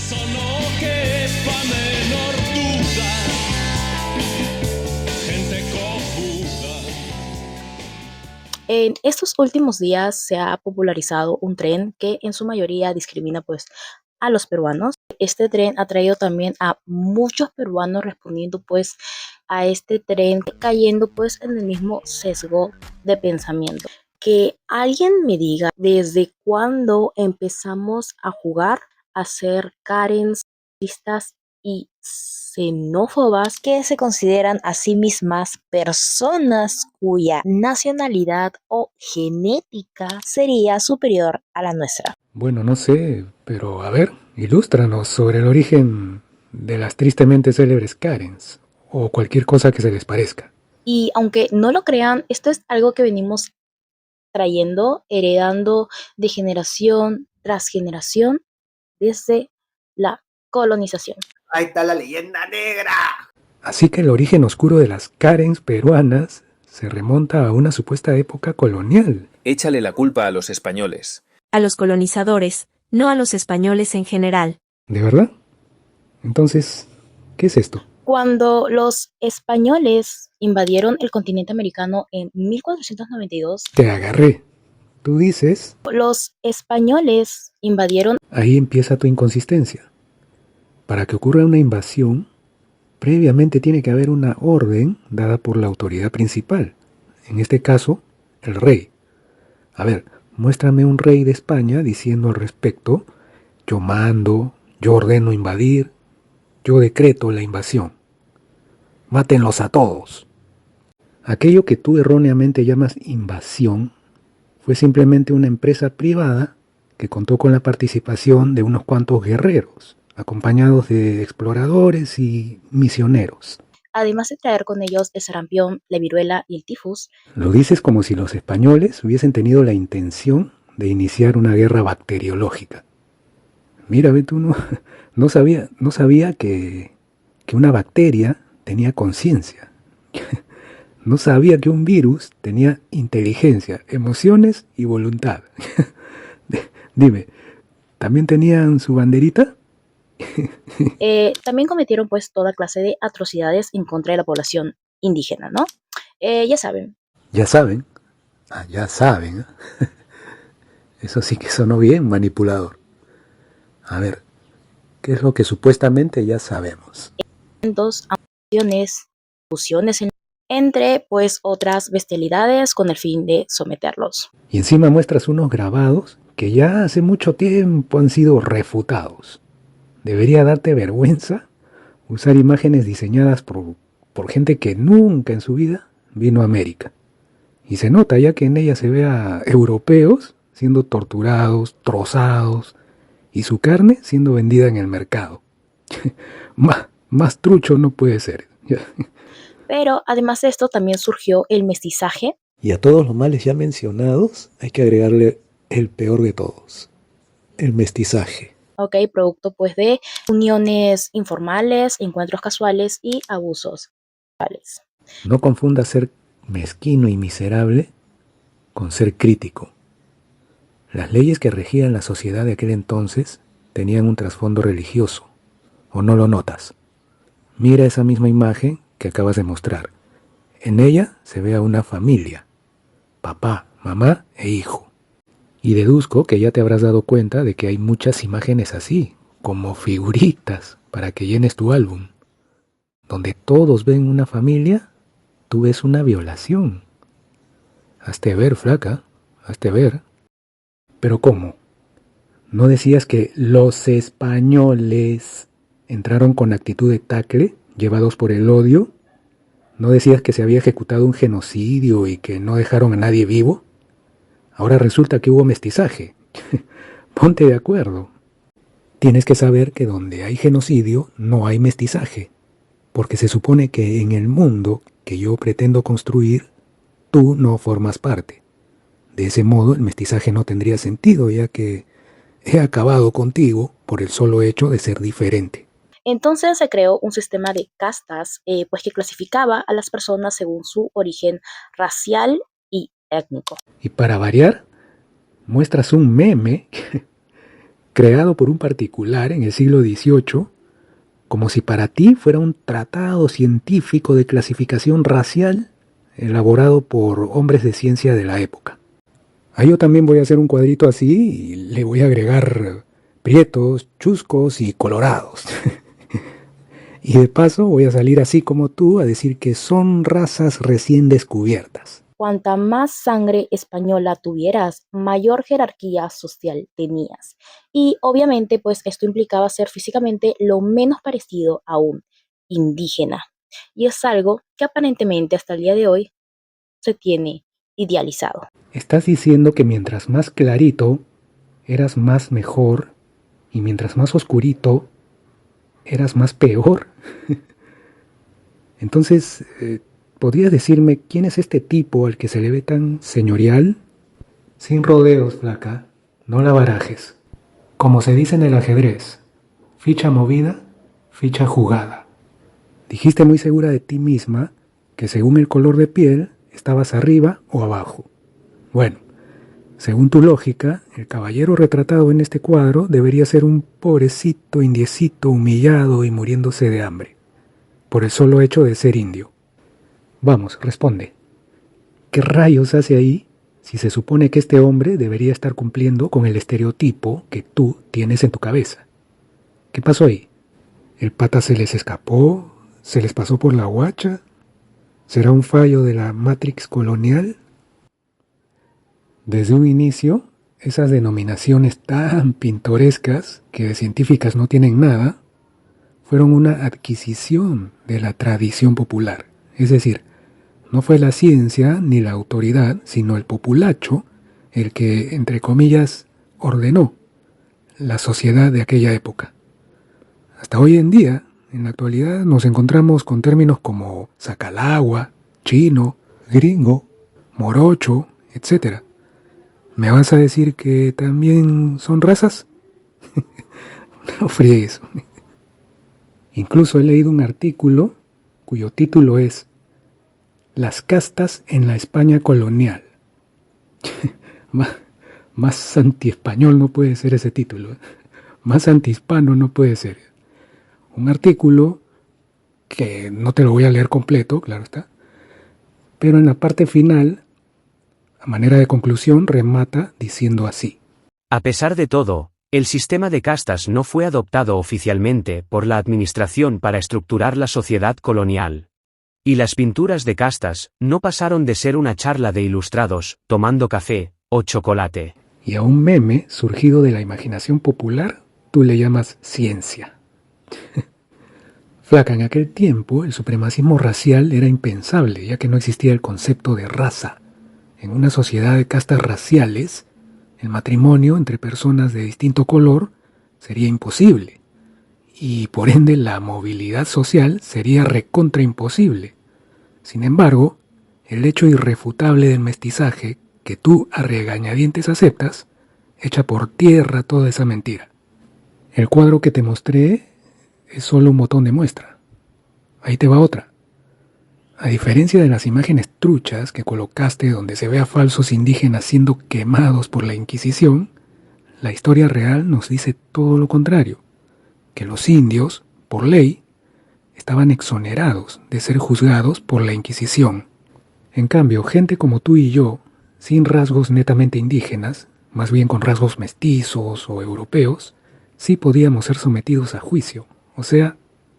eso no quepa menor duda. Gente cojuda. En estos últimos días se ha popularizado un tren que en su mayoría discrimina pues a los peruanos. Este tren ha traído también a muchos peruanos respondiendo pues a este tren, cayendo pues en el mismo sesgo de pensamiento. Que alguien me diga desde cuándo empezamos a jugar a ser Karens, racistas y xenófobas que se consideran a sí mismas personas cuya nacionalidad o genética sería superior a la nuestra. Bueno, no sé, pero a ver, ilústranos sobre el origen de las tristemente célebres Karens, o cualquier cosa que se les parezca. Y aunque no lo crean, esto es algo que venimos trayendo, heredando de generación tras generación desde la colonización. Ahí está la leyenda negra. Así que el origen oscuro de las Karens peruanas se remonta a una supuesta época colonial. Échale la culpa a los españoles. A los colonizadores, no a los españoles en general. ¿De verdad? Entonces, ¿qué es esto? Cuando los españoles invadieron el continente americano en 1492, Te agarré. Tú dices, los españoles invadieron. ahí empieza tu inconsistencia. Para que ocurra una invasión, previamente tiene que haber una orden dada por la autoridad principal. En este caso, el rey. A ver, muéstrame un rey de España diciendo al respecto, yo mando, yo ordeno invadir, yo decreto la invasión. Mátenlos a todos. Aquello que tú erróneamente llamas invasión fue simplemente una empresa privada que contó con la participación de unos cuantos guerreros, acompañados de exploradores y misioneros. Además de traer con ellos el sarampión, la viruela y el tifus. Lo dices como si los españoles hubiesen tenido la intención de iniciar una guerra bacteriológica. Mira, ve tú, no sabía que una bacteria tenía conciencia. No sabía que un virus tenía inteligencia, emociones y voluntad. Dime, ¿también tenían su banderita? También cometieron pues toda clase de atrocidades en contra de la población indígena, ¿no? Ya saben. Ya saben. Ah, ya saben. Eso sí que sonó bien, manipulador. A ver, ¿qué es lo que supuestamente ya sabemos? Amputaciones, fusiones entre pues otras bestialidades con el fin de someterlos. Y encima muestras unos grabados que ya hace mucho tiempo han sido refutados. Debería darte vergüenza usar imágenes diseñadas por gente que nunca en su vida vino a América. Y se nota ya que en ellas se ve a europeos siendo torturados, trozados, y su carne siendo vendida en el mercado. Más trucho no puede ser. Pero además de esto también surgió el mestizaje. Y a todos los males ya mencionados hay que agregarle el peor de todos, el mestizaje. Ok, producto pues de uniones informales, encuentros casuales y abusos sexuales. No confundas ser mezquino y miserable con ser crítico. Las leyes que regían la sociedad de aquel entonces tenían un trasfondo religioso, ¿o no lo notas? Mira esa misma imagen que acabas de mostrar. En ella se ve a una familia, papá, mamá e hijo. Y deduzco que ya te habrás dado cuenta de que hay muchas imágenes así, como figuritas, para que llenes tu álbum. Donde todos ven una familia, tú ves una violación. Hazte ver, flaca, hazte ver. ¿Pero cómo? ¿No decías que los españoles entraron con actitud de tacle, llevados por el odio? ¿No decías que se había ejecutado un genocidio y que no dejaron a nadie vivo? Ahora resulta que hubo mestizaje. Ponte de acuerdo. Tienes que saber que donde hay genocidio no hay mestizaje, porque se supone que en el mundo que yo pretendo construir, tú no formas parte. De ese modo el mestizaje no tendría sentido, ya que he acabado contigo por el solo hecho de ser diferente. Entonces se creó un sistema de castas pues que clasificaba a las personas según su origen racial y étnico. Y para variar, muestras un meme creado por un particular en el siglo XVIII, como si para ti fuera un tratado científico de clasificación racial elaborado por hombres de ciencia de la época. Ahí yo también voy a hacer un cuadrito así y le voy a agregar prietos, chuscos y colorados. Y de paso voy a salir así como tú a decir que son razas recién descubiertas. Cuanta más sangre española tuvieras, mayor jerarquía social tenías. Y obviamente, pues esto implicaba ser físicamente lo menos parecido a un indígena. Y es algo que aparentemente hasta el día de hoy se tiene idealizado. Estás diciendo que mientras más clarito, eras más mejor, y mientras más oscurito, eras más peor. Entonces, ¿podrías decirme quién es este tipo al que se le ve tan señorial? Sin rodeos, flaca, no la barajes. Como se dice en el ajedrez, ficha movida, ficha jugada. Dijiste muy segura de ti misma que según el color de piel estabas arriba o abajo. Bueno, según tu lógica, el caballero retratado en este cuadro debería ser un pobrecito indiecito humillado y muriéndose de hambre, por el solo hecho de ser indio. Vamos, responde. ¿Qué rayos hace ahí si se supone que este hombre debería estar cumpliendo con el estereotipo que tú tienes en tu cabeza? ¿Qué pasó ahí? ¿El pata se les escapó? ¿Se les pasó por la guacha? ¿Será un fallo de la Matrix colonial? Desde un inicio, esas denominaciones tan pintorescas, que de científicas no tienen nada, fueron una adquisición de la tradición popular. Es decir, no fue la ciencia ni la autoridad, sino el populacho el que, entre comillas, ordenó la sociedad de aquella época. Hasta hoy en día, en la actualidad, nos encontramos con términos como sacalagua, chino, gringo, morocho, etc. ¿Me vas a decir que también son razas? No friegues. Incluso he leído un artículo cuyo título es Las castas en la España colonial. Más antiespañol no puede ser ese título. Más antihispano no puede ser. Un artículo que no te lo voy a leer completo, claro está, pero en la parte final, a manera de conclusión, remata diciendo así. A pesar de todo, el sistema de castas no fue adoptado oficialmente por la administración para estructurar la sociedad colonial. Y las pinturas de castas no pasaron de ser una charla de ilustrados, tomando café o chocolate. Y a un meme surgido de la imaginación popular, tú le llamas ciencia. Flaca, en aquel tiempo el supremacismo racial era impensable, ya que no existía el concepto de raza. En una sociedad de castas raciales, el matrimonio entre personas de distinto color sería imposible, y por ende la movilidad social sería recontra imposible. Sin embargo, el hecho irrefutable del mestizaje, que tú a regañadientes aceptas, echa por tierra toda esa mentira. El cuadro que te mostré es solo un botón de muestra. Ahí te va otra. A diferencia de las imágenes truchas que colocaste donde se ve a falsos indígenas siendo quemados por la Inquisición, la historia real nos dice todo lo contrario, que los indios, por ley, estaban exonerados de ser juzgados por la Inquisición. En cambio, gente como tú y yo, sin rasgos netamente indígenas, más bien con rasgos mestizos o europeos, sí podíamos ser sometidos a juicio, o sea,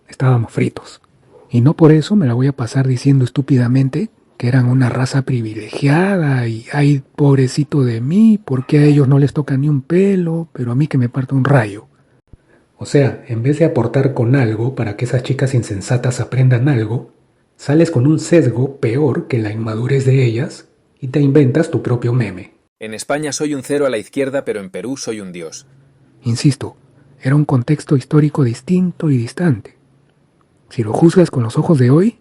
estábamos fritos. Y no por eso me la voy a pasar diciendo estúpidamente que eran una raza privilegiada y ay, pobrecito de mí, porque a ellos no les toca ni un pelo, pero a mí que me parta un rayo. O sea, en vez de aportar con algo para que esas chicas insensatas aprendan algo, sales con un sesgo peor que la inmadurez de ellas y te inventas tu propio meme. En España soy un cero a la izquierda, pero en Perú soy un dios. Insisto, era un contexto histórico distinto y distante. Si lo juzgas con los ojos de hoy,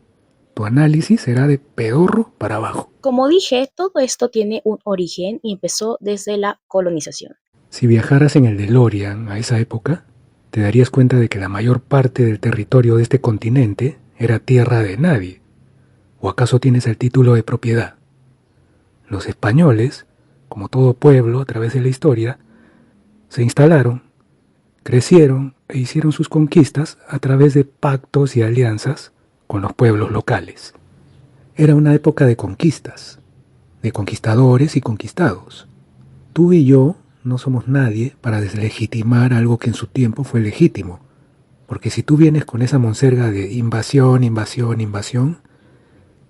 tu análisis será de pedorro para abajo. Como dije, todo esto tiene un origen y empezó desde la colonización. Si viajaras en el DeLorean a esa época, te darías cuenta de que la mayor parte del territorio de este continente era tierra de nadie. ¿O acaso tienes el título de propiedad? Los españoles, como todo pueblo a través de la historia, se instalaron crecieron e hicieron sus conquistas a través de pactos y alianzas con los pueblos locales. Era una época de conquistas, de conquistadores y conquistados. Tú y yo no somos nadie para deslegitimar algo que en su tiempo fue legítimo, porque si tú vienes con esa monserga de invasión, invasión, invasión,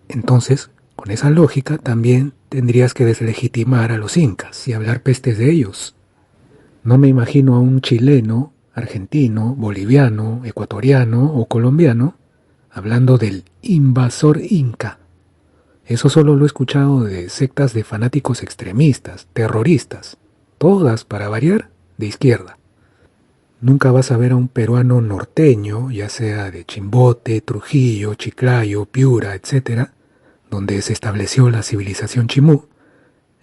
entonces, con esa lógica, también tendrías que deslegitimar a los incas y hablar pestes de ellos. No me imagino a un chileno, argentino, boliviano, ecuatoriano o colombiano hablando del invasor inca. Eso solo lo he escuchado de sectas de fanáticos extremistas, terroristas, todas, para variar, de izquierda. Nunca vas a ver a un peruano norteño, ya sea de Chimbote, Trujillo, Chiclayo, Piura, etc., donde se estableció la civilización chimú,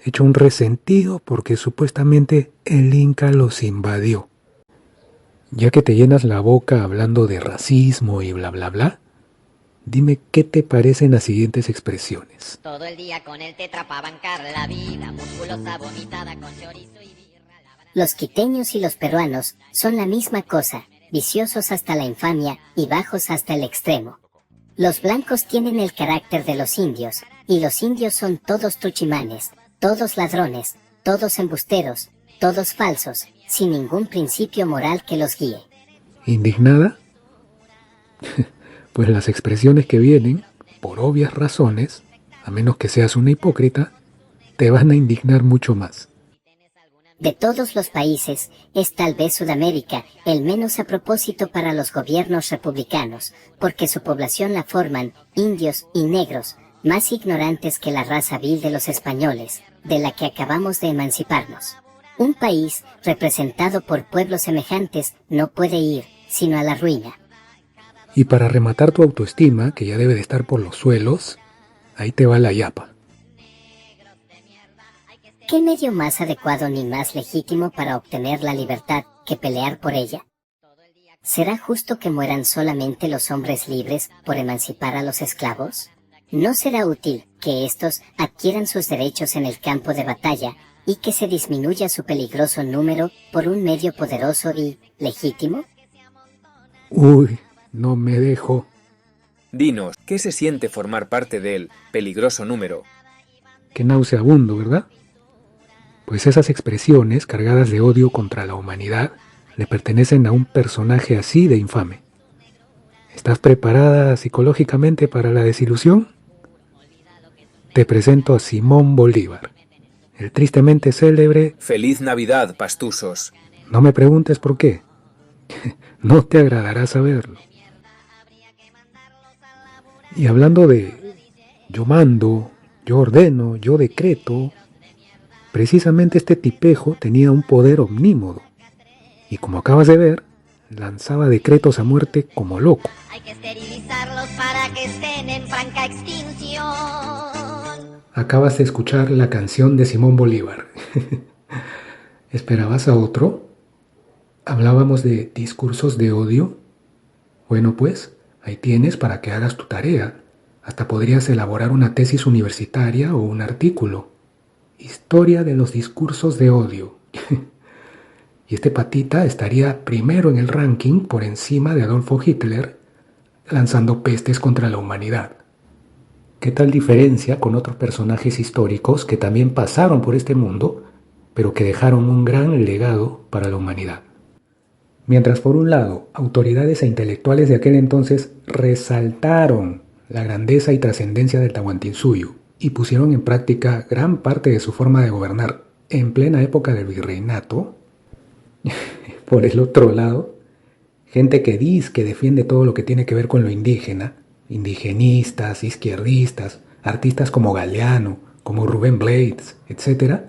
hecho un resentido porque supuestamente el Inca los invadió. Ya que te llenas la boca hablando de racismo y bla bla bla, dime qué te parecen las siguientes expresiones. Todo el día con el tetra pa' bancar la vida, musculosa vomitada con chorizo y birra. Los quiteños y los peruanos son la misma cosa, viciosos hasta la infamia y bajos hasta el extremo. Los blancos tienen el carácter de los indios, y los indios son todos truchimanes, todos ladrones, todos embusteros, todos falsos, sin ningún principio moral que los guíe. ¿Indignada? Pues las expresiones que vienen, por obvias razones, a menos que seas una hipócrita, te van a indignar mucho más. De todos los países, es tal vez Sudamérica el menos a propósito para los gobiernos republicanos, porque su población la forman indios y negros, más ignorantes que la raza vil de los españoles, de la que acabamos de emanciparnos. Un país representado por pueblos semejantes no puede ir, sino a la ruina. Y para rematar tu autoestima, que ya debe de estar por los suelos, ahí te va la yapa. ¿Qué medio más adecuado ni más legítimo para obtener la libertad que pelear por ella? ¿Será justo que mueran solamente los hombres libres por emancipar a los esclavos? ¿No será útil que estos adquieran sus derechos en el campo de batalla y que se disminuya su peligroso número por un medio poderoso y legítimo? Uy, no me dejo. Dinos, ¿qué se siente formar parte del peligroso número? Qué nauseabundo, ¿verdad? Pues esas expresiones cargadas de odio contra la humanidad le pertenecen a un personaje así de infame. ¿Estás preparada psicológicamente para la desilusión? Te presento a Simón Bolívar, el tristemente célebre... ¡Feliz Navidad, pastusos! No me preguntes por qué. No te agradará saberlo. Y hablando de yo mando, yo ordeno, yo decreto, precisamente este tipejo tenía un poder omnímodo. Y como acabas de ver, lanzaba decretos a muerte como loco. Hay que esterilizarlos para que estén en franca extinción. Acabas de escuchar la canción de Simón Bolívar. ¿Esperabas a otro? ¿Hablábamos de discursos de odio? Bueno pues, ahí tienes para que hagas tu tarea. Hasta podrías elaborar una tesis universitaria o un artículo. Historia de los discursos de odio. Y este patita estaría primero en el ranking por encima de Adolfo Hitler, lanzando pestes contra la humanidad. ¿Qué tal diferencia con otros personajes históricos que también pasaron por este mundo, pero que dejaron un gran legado para la humanidad? Mientras por un lado, autoridades e intelectuales de aquel entonces resaltaron la grandeza y trascendencia del Tahuantinsuyo y pusieron en práctica gran parte de su forma de gobernar en plena época del virreinato, por el otro lado, gente que dice que defiende todo lo que tiene que ver con lo indígena, indigenistas, izquierdistas, artistas como Galeano, como Rubén Blades, etc.,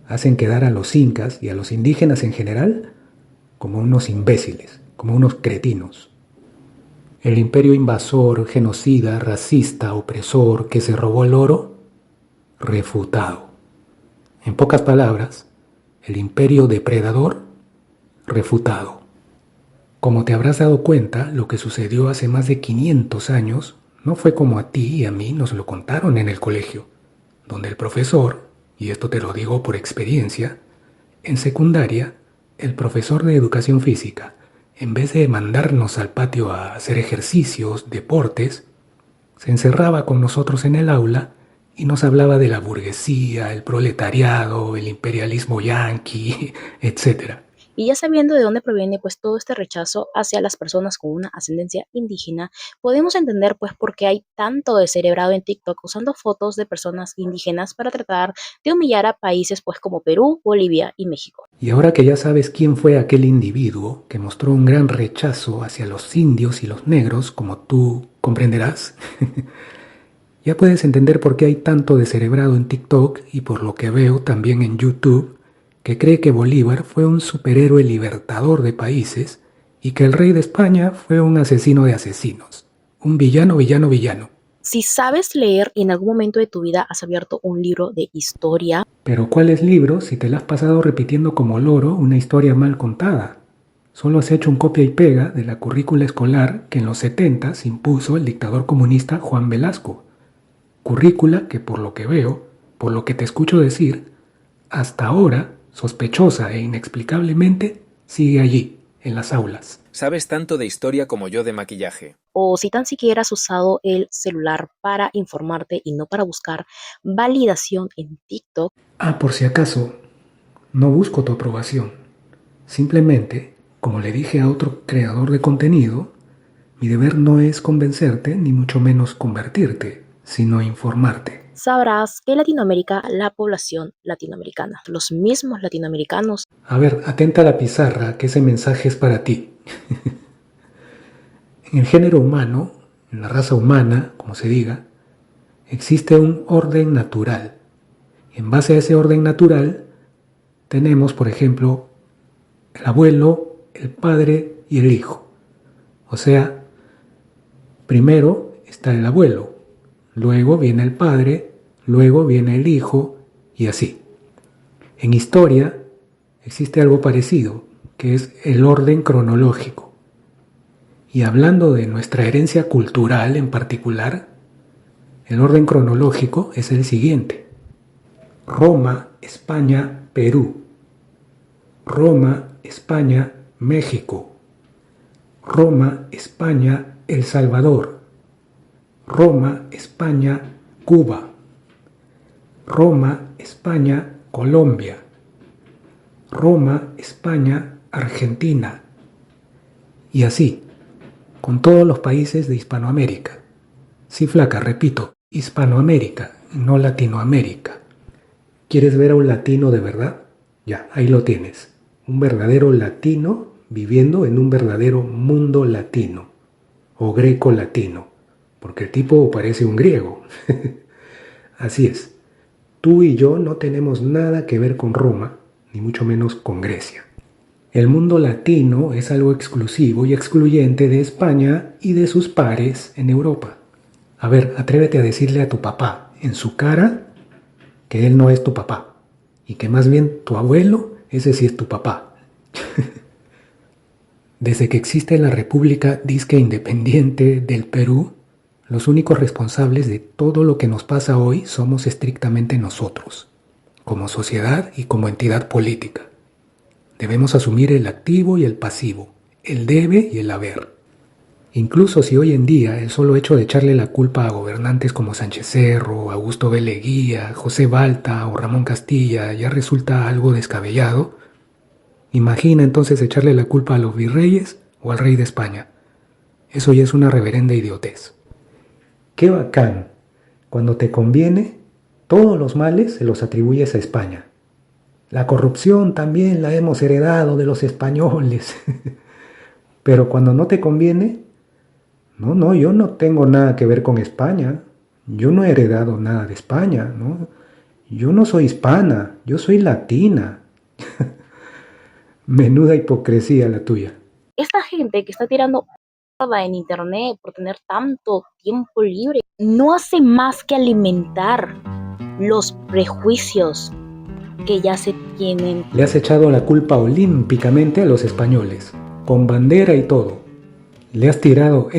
hacen quedar a los incas y a los indígenas en general como unos imbéciles, como unos cretinos. El imperio invasor, genocida, racista, opresor, que se robó el oro, refutado. En pocas palabras, el imperio depredador, refutado. Como te habrás dado cuenta, lo que sucedió hace más de 500 años no fue como a ti y a mí nos lo contaron en el colegio, donde el profesor, y esto te lo digo por experiencia, en secundaria el profesor de educación física, en vez de mandarnos al patio a hacer ejercicios, deportes, se encerraba con nosotros en el aula y nos hablaba de la burguesía, el proletariado, el imperialismo yanqui, etc. Y ya sabiendo de dónde proviene pues todo este rechazo hacia las personas con una ascendencia indígena, podemos entender pues por qué hay tanto descerebrado en TikTok usando fotos de personas indígenas para tratar de humillar a países pues como Perú, Bolivia y México. Y ahora que ya sabes quién fue aquel individuo que mostró un gran rechazo hacia los indios y los negros, como tú comprenderás, ya puedes entender por qué hay tanto descerebrado en TikTok y por lo que veo también en YouTube, que cree que Bolívar fue un superhéroe libertador de países y que el rey de España fue un asesino de asesinos, un villano. Si sabes leer y en algún momento de tu vida has abierto un libro de historia. Pero ¿cuáles libros si te la has pasado repitiendo como loro una historia mal contada? Solo has hecho un copia y pega de la currícula escolar que en los 70s impuso el dictador comunista Juan Velasco. Currícula que por lo que veo, por lo que te escucho decir, hasta ahora, sospechosa e inexplicablemente, sigue allí, en las aulas. Sabes tanto de historia como yo de maquillaje. O si tan siquiera has usado el celular para informarte y no para buscar validación en TikTok. Por si acaso, no busco tu aprobación. Simplemente, como le dije a otro creador de contenido, mi deber no es convencerte ni mucho menos convertirte, sino informarte. Sabrás que en Latinoamérica, la población latinoamericana, los mismos latinoamericanos. A ver, atenta a la pizarra, que ese mensaje es para ti. En el género humano, en la raza humana, como se diga, existe un orden natural. En base a ese orden natural, tenemos, por ejemplo, el abuelo, el padre y el hijo. O sea, primero está el abuelo, luego viene el padre, luego viene el hijo y así. En historia existe algo parecido, que es el orden cronológico. Y hablando de nuestra herencia cultural en particular, el orden cronológico es el siguiente: Roma, España, Perú; Roma, España, México; Roma, España, El Salvador; Roma, España, Cuba; Roma, España, Colombia; Roma, España, Argentina. Y así, con todos los países de Hispanoamérica. Sí, flaca, repito, Hispanoamérica, no Latinoamérica. ¿Quieres ver a un latino de verdad? Ya, ahí lo tienes. Un verdadero latino viviendo en un verdadero mundo latino, o greco-latino, porque el tipo parece un griego. Así es, tú y yo no tenemos nada que ver con Roma, ni mucho menos con Grecia. El mundo latino es algo exclusivo y excluyente de España y de sus pares en Europa. A ver, atrévete a decirle a tu papá en su cara que él no es tu papá, y que más bien tu abuelo, ese sí es tu papá. Desde que existe la República disque independiente del Perú, los únicos responsables de todo lo que nos pasa hoy somos estrictamente nosotros, como sociedad y como entidad política. Debemos asumir el activo y el pasivo, el debe y el haber. Incluso si hoy en día el solo hecho de echarle la culpa a gobernantes como Sánchez Cerro, Augusto B. Leguía, José Balta o Ramón Castilla ya resulta algo descabellado, imagina entonces echarle la culpa a los virreyes o al rey de España. Eso ya es una reverenda idiotez. ¡Qué bacán! Cuando te conviene, todos los males se los atribuyes a España. La corrupción también la hemos heredado de los españoles. Pero cuando no te conviene, no, yo no tengo nada que ver con España. Yo no he heredado nada de España, ¿no? Yo no soy hispana, yo soy latina. Menuda hipocresía la tuya. Esta gente que está tirando en internet por tener tanto tiempo libre no hace más que alimentar los prejuicios que ya se tienen. Le has echado la culpa olímpicamente a los españoles, con bandera y todo. Le has tirado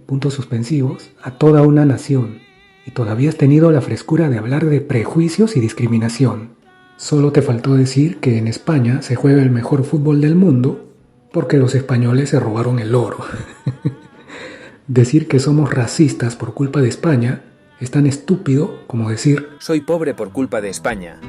puntos suspensivos, a toda una nación, y todavía has tenido la frescura de hablar de prejuicios y discriminación. Solo te faltó decir que en España se juega el mejor fútbol del mundo porque los españoles se robaron el oro. Decir que somos racistas por culpa de España es tan estúpido como decir Soy pobre por culpa de España.